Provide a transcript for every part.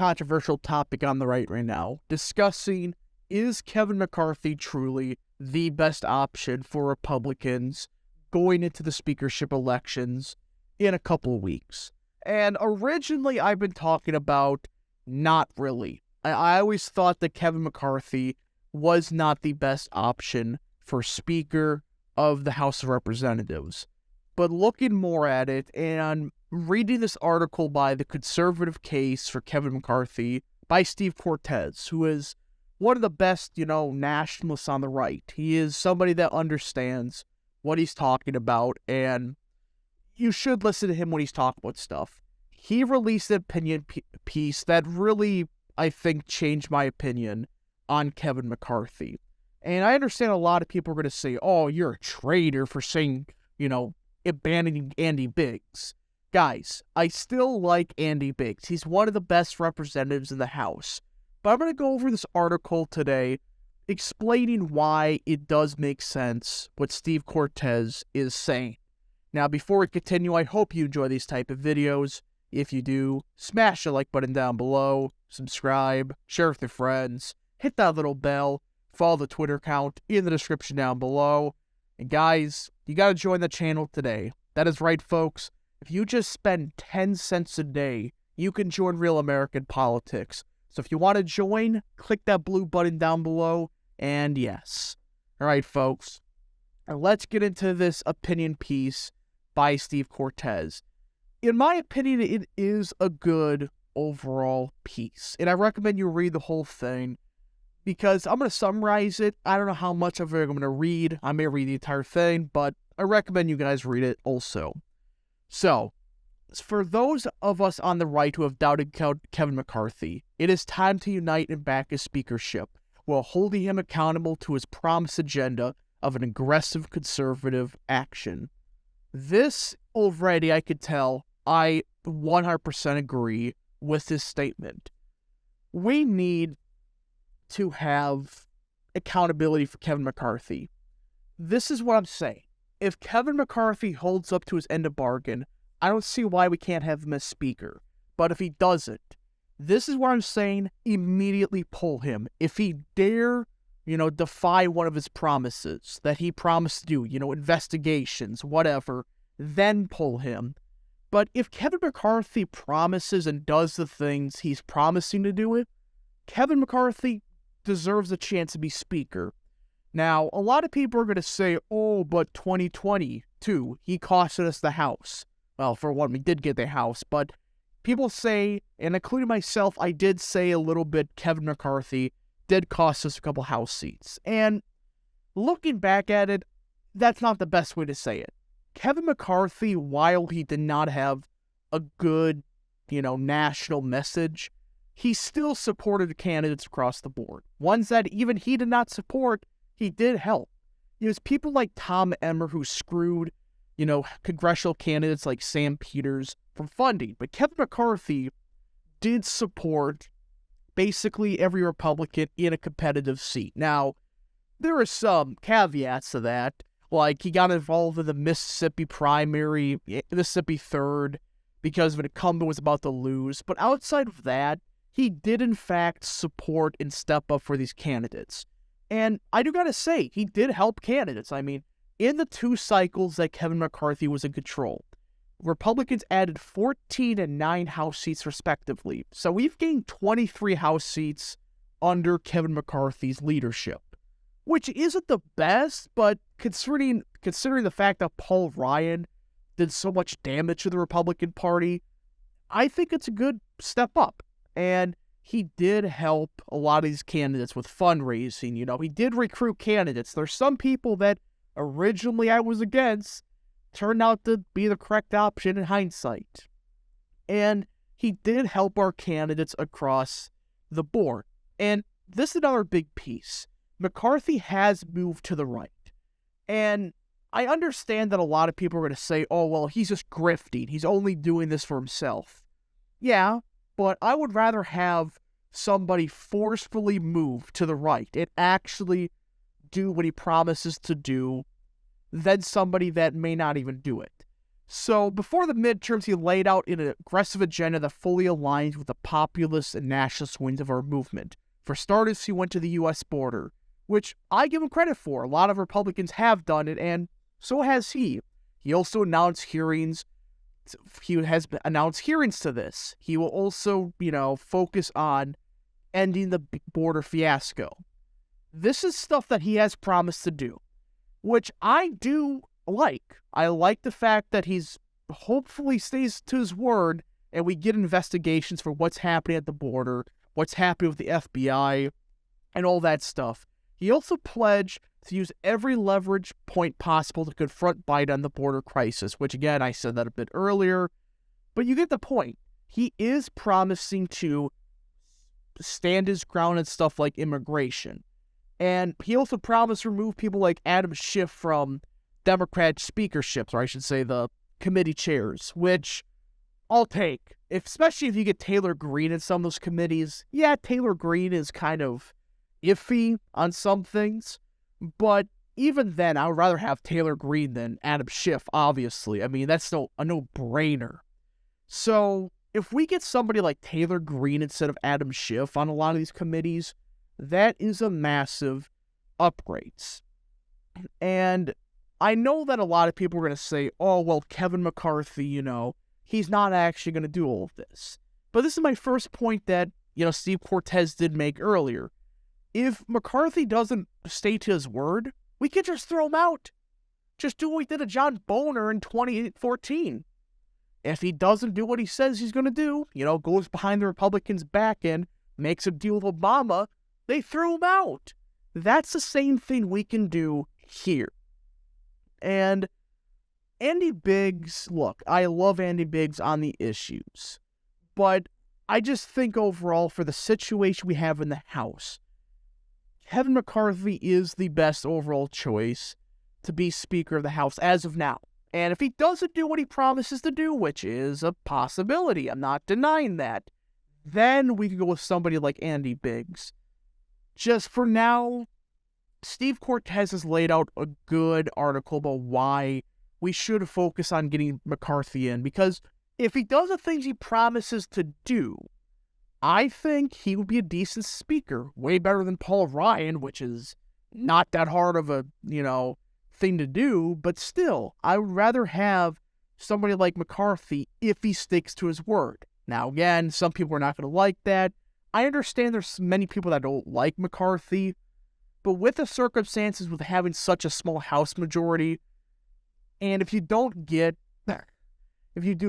controversial topic on the right now, discussing, is Kevin McCarthy truly the best option for Republicans going into the speakership elections in a couple of weeks? And originally, I've been talking about not really. I always thought that Kevin McCarthy was not the best option for Speaker of the House of Representatives. But looking more at it and reading this article by The Conservative Case for Kevin McCarthy by Steve Cortez, who is one of the best, nationalists on the right. He is somebody that understands what he's talking about, and you should listen to him when he's talking about stuff. He released an opinion piece that really, I think, changed my opinion on Kevin McCarthy. And I understand a lot of people are going to say, oh, you're a traitor for saying, abandoning Andy Biggs. Guys, I still like Andy Biggs. He's one of the best representatives in the House. But I'm going to go over this article today explaining why it does make sense what Steve Cortez is saying. Now, before we continue, I hope you enjoy these type of videos. If you do, smash the like button down below, subscribe, share with your friends, hit that little bell, follow the Twitter account in the description down below. And guys, you got to join the channel today. That is right, folks. If you just spend 10 cents a day, you can join Real American Politics. So if you want to join, click that blue button down below, and yes. All right, folks. Now let's get into this opinion piece by Steve Cortez. In my opinion, it is a good overall piece, and I recommend you read the whole thing because I'm going to summarize it. I don't know how much of it I'm going to read. I may read the entire thing, but I recommend you guys read it also. So, for those of us on the right who have doubted Kevin McCarthy, it is time to unite and back his speakership while holding him accountable to his promised agenda of an aggressive conservative action. This already, I could tell, I 100% agree with this statement. We need to have accountability for Kevin McCarthy. This is what I'm saying. If Kevin McCarthy holds up to his end of bargain, I don't see why we can't have him as speaker. But if he doesn't, this is what I'm saying, immediately pull him. If he dare, defy one of his promises that he promised to do, investigations, whatever, then pull him. But if Kevin McCarthy promises and does the things he's promising to do it, Kevin McCarthy deserves a chance to be speaker. Now, a lot of people are going to say, oh, but 2022, he costed us the House. Well, for one, we did get the House, but people say, and including myself, I did say a little bit Kevin McCarthy did cost us a couple House seats. And looking back at it, that's not the best way to say it. Kevin McCarthy, while he did not have a good, national message, he still supported the candidates across the board. Ones that even he did not support, he did help. It was people like Tom Emmer who screwed, congressional candidates like Sam Peters from funding. But Kevin McCarthy did support basically every Republican in a competitive seat. Now, there are some caveats to that. Like, he got involved in the Mississippi primary, Mississippi 3rd, because an incumbent was about to lose. But outside of that, he did, in fact, support and step up for these candidates. And I do gotta say, he did help candidates. I mean, in the 2 cycles that Kevin McCarthy was in control, Republicans added 14 and 9 House seats respectively. So we've gained 23 House seats under Kevin McCarthy's leadership, which isn't the best, but considering the fact that Paul Ryan did so much damage to the Republican Party, I think it's a good step up. And he did help a lot of these candidates with fundraising. He did recruit candidates. There's some people that originally I was against turned out to be the correct option in hindsight. And he did help our candidates across the board. And this is another big piece. McCarthy has moved to the right. And I understand that a lot of people are going to say, oh, well, he's just grifting. He's only doing this for himself. Yeah, but I would rather have somebody forcefully move to the right and actually do what he promises to do than somebody that may not even do it. So, before the midterms, he laid out an aggressive agenda that fully aligns with the populist and nationalist wings of our movement. For starters, he went to the U.S. border, which I give him credit for. A lot of Republicans have done it, and so has he. He also announced hearings. He has announced hearings to this. He will also, focus on ending the border fiasco. This is stuff that he has promised to do, which I do like. I like the fact that he's hopefully stays to his word and we get investigations for what's happening at the border, what's happening with the FBI, and all that stuff. He also pledged to use every leverage point possible to confront Biden on the border crisis, which again, I said that a bit earlier, but you get the point. He is promising to stand his ground on stuff like immigration. And he also promised to remove people like Adam Schiff from Democrat speakerships, or I should say the committee chairs, which I'll take. Especially if you get Taylor Greene in some of those committees. Yeah, Taylor Greene is kind of iffy on some things, but even then, I would rather have Taylor Greene than Adam Schiff, obviously. I mean, that's a no-brainer. So, if we get somebody like Taylor Greene instead of Adam Schiff on a lot of these committees, that is a massive upgrade. And I know that a lot of people are going to say, oh, well, Kevin McCarthy, he's not actually going to do all of this. But this is my first point that, Steve Cortez did make earlier. If McCarthy doesn't stay to his word, we can just throw him out. Just do what we did to John Boehner in 2014. If he doesn't do what he says he's going to do, goes behind the Republicans' back and makes a deal with Obama, they threw him out. That's the same thing we can do here. And Andy Biggs, look, I love Andy Biggs on the issues, but I just think overall for the situation we have in the House, Kevin McCarthy is the best overall choice to be Speaker of the House as of now. And if he doesn't do what he promises to do, which is a possibility, I'm not denying that, then we can go with somebody like Andy Biggs. Just for now, Steve Cortez has laid out a good article about why we should focus on getting McCarthy in, because if he does the things he promises to do, I think he would be a decent speaker, way better than Paul Ryan, which is not that hard of a, thing to do, but still, I would rather have somebody like McCarthy if he sticks to his word. Now, again, some people are not going to like that. I understand there's many people that don't like McCarthy, but with the circumstances with having such a small House majority, and if you do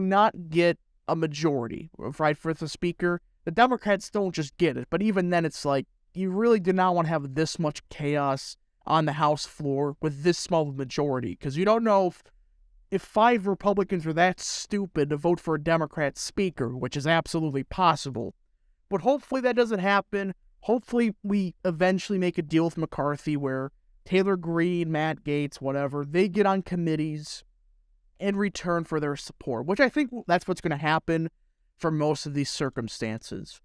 not get a majority, right, for the speaker, the Democrats don't just get it. But even then, it's like, you really do not want to have this much chaos on the House floor with this small of a majority, because you don't know if 5 Republicans are that stupid to vote for a Democrat speaker, which is absolutely possible. But hopefully that doesn't happen. Hopefully we eventually make a deal with McCarthy where Taylor Greene, Matt Gaetz, whatever, they get on committees in return for their support, which I think that's what's going to happen for most of these circumstances.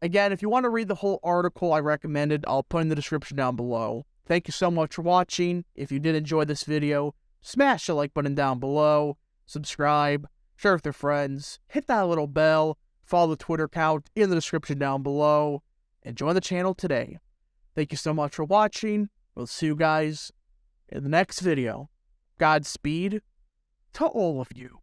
Again, if you want to read the whole article I recommended, I'll put in the description down below. Thank you so much for watching. If you did enjoy this video, smash the like button down below, subscribe, share with your friends, hit that little bell, follow the Twitter account in the description down below, and join the channel today. Thank you so much for watching. We'll see you guys in the next video. Godspeed to all of you.